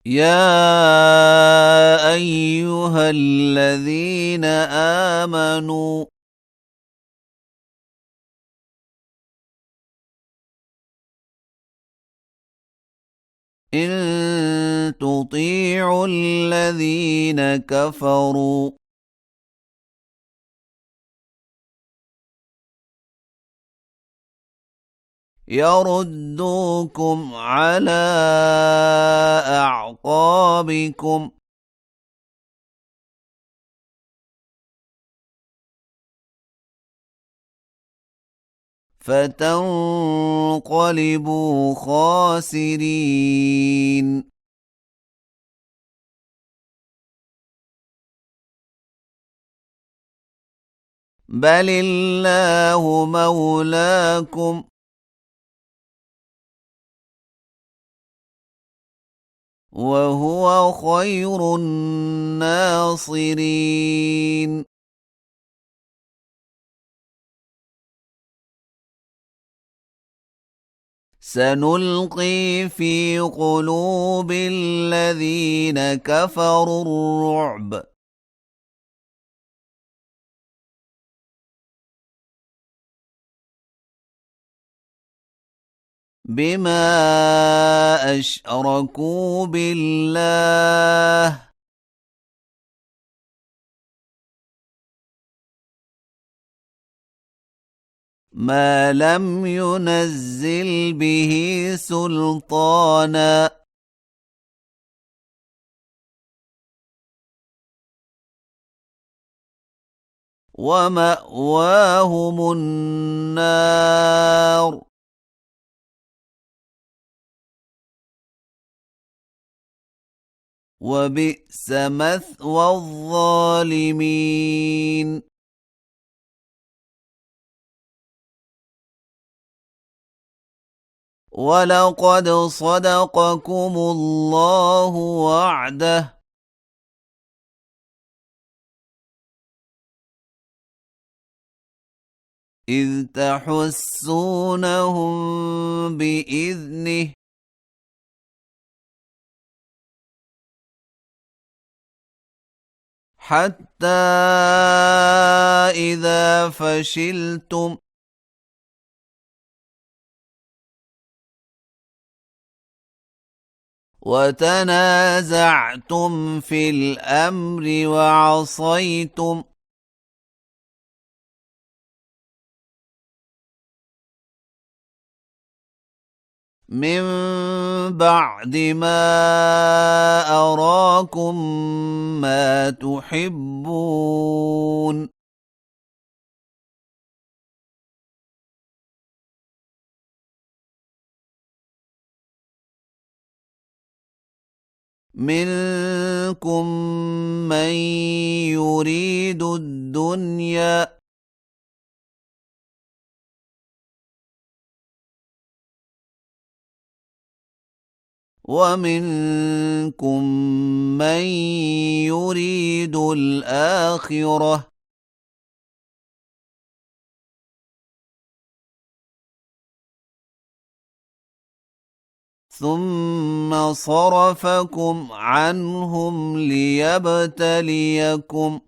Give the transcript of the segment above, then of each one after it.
يا أيها الذين آمنوا إن تطيعوا الذين كفروا يردوكم على أعقابكم فتنقلبوا خاسرين. بل الله مولاكم وهو خير الناصرين. سنلقي في قلوب الذين كفروا الرعب بما أشركوا بالله ما لم ينزل به سلطانا ومأواهم النار وبئس مثوى الظالمين. ولقد صدقكم الله وعده إذ تحسونهم بإذنه حتى إذا فشلتم وتنازعتم في الأمر وعصيتم من بعد ما أراكم ما تحبون منكم من يريد الدنيا ومنكم من يريد الآخرة ثم صرفكم عنهم ليبتليكم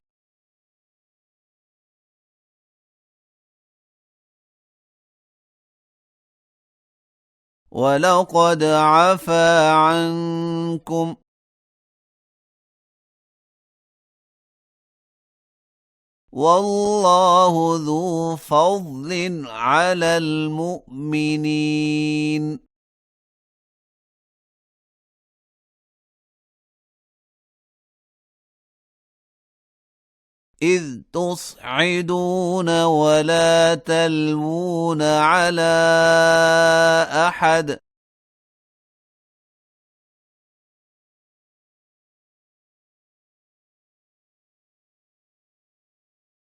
ولقد عفا عنكم والله ذو فضل على المؤمنين. إذ تصعدون ولا تلوون على أحد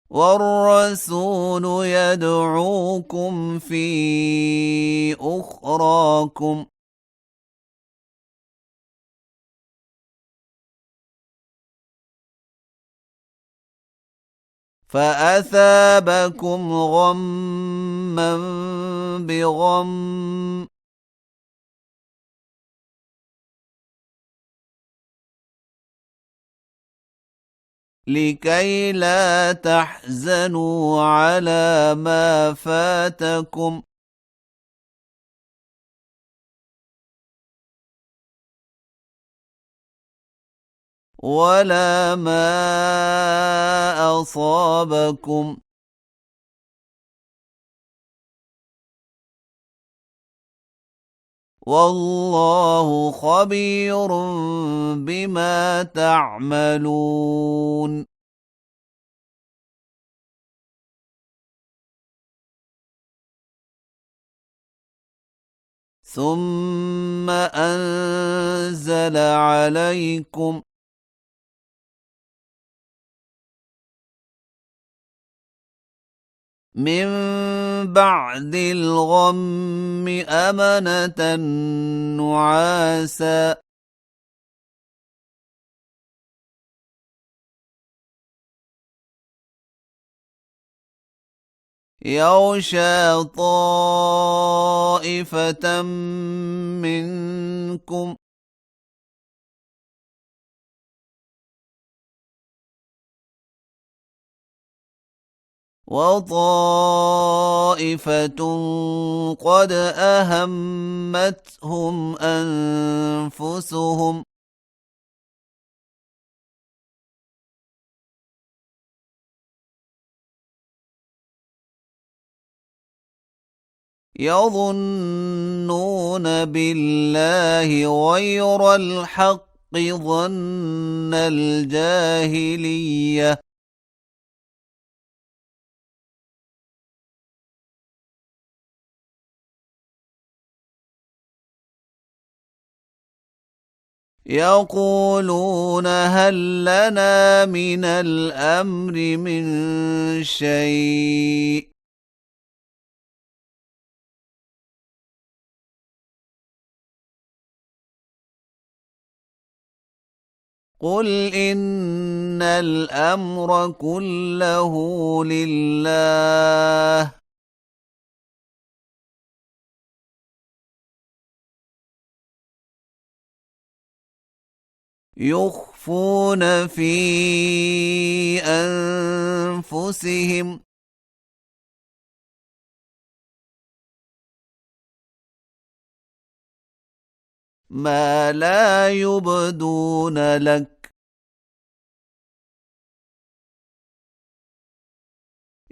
والرسول يدعوكم في أخراكم فأثابكم غما بغم لكي لا تحزنوا على ما فاتكم ولا ما أصابكم والله خبير بما تعملون ثم أنزل عليكم من بعد الغم أمنة نعاسا يغشى طائفة منكم وطائفة قد أهمتهم أنفسهم يظنون بالله غير الحق ظن الجاهلية يقولون هل لنا من الأمر من شيء قل إن الأمر كله لله يخفون في أنفسهم ما لا يبدون لك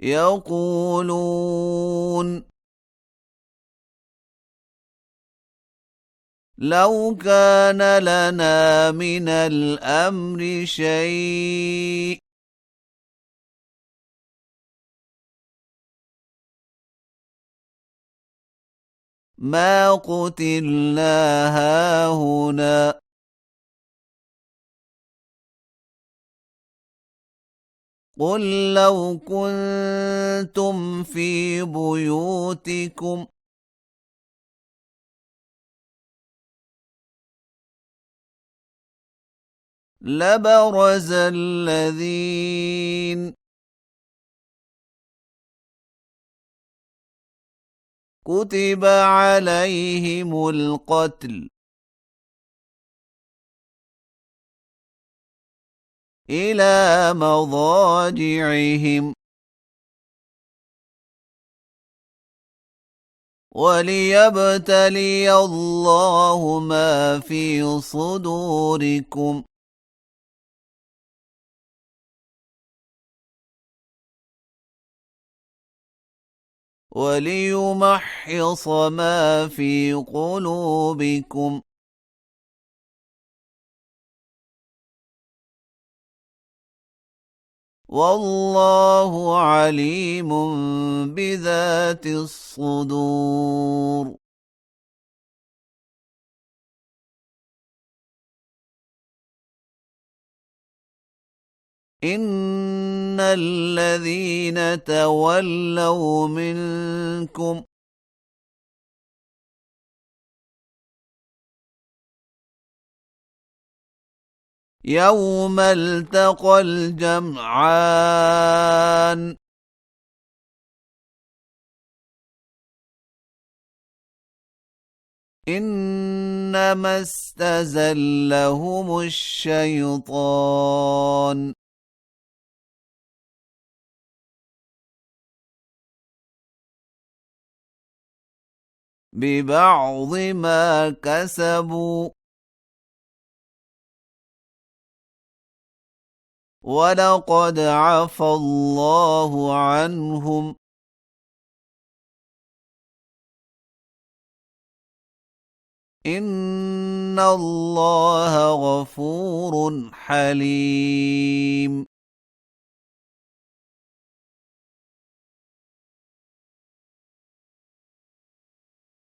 يقولون لو كان لنا من الأمر شيء ما قتلنا هاهنا قل لو كنتم في بيوتكم لبرز الذين كتب عليهم القتل إلى مضاجعهم وليبتلي الله ما في صدوركم وليمحص ما في قلوبكم والله عليم بذات الصدور إن الذين تولوا منكم يوم التقى الجمعان إنما استزلهم الشيطان ببعض ما كسبوا ولقد عفى الله عنهم إن الله غفور حليم.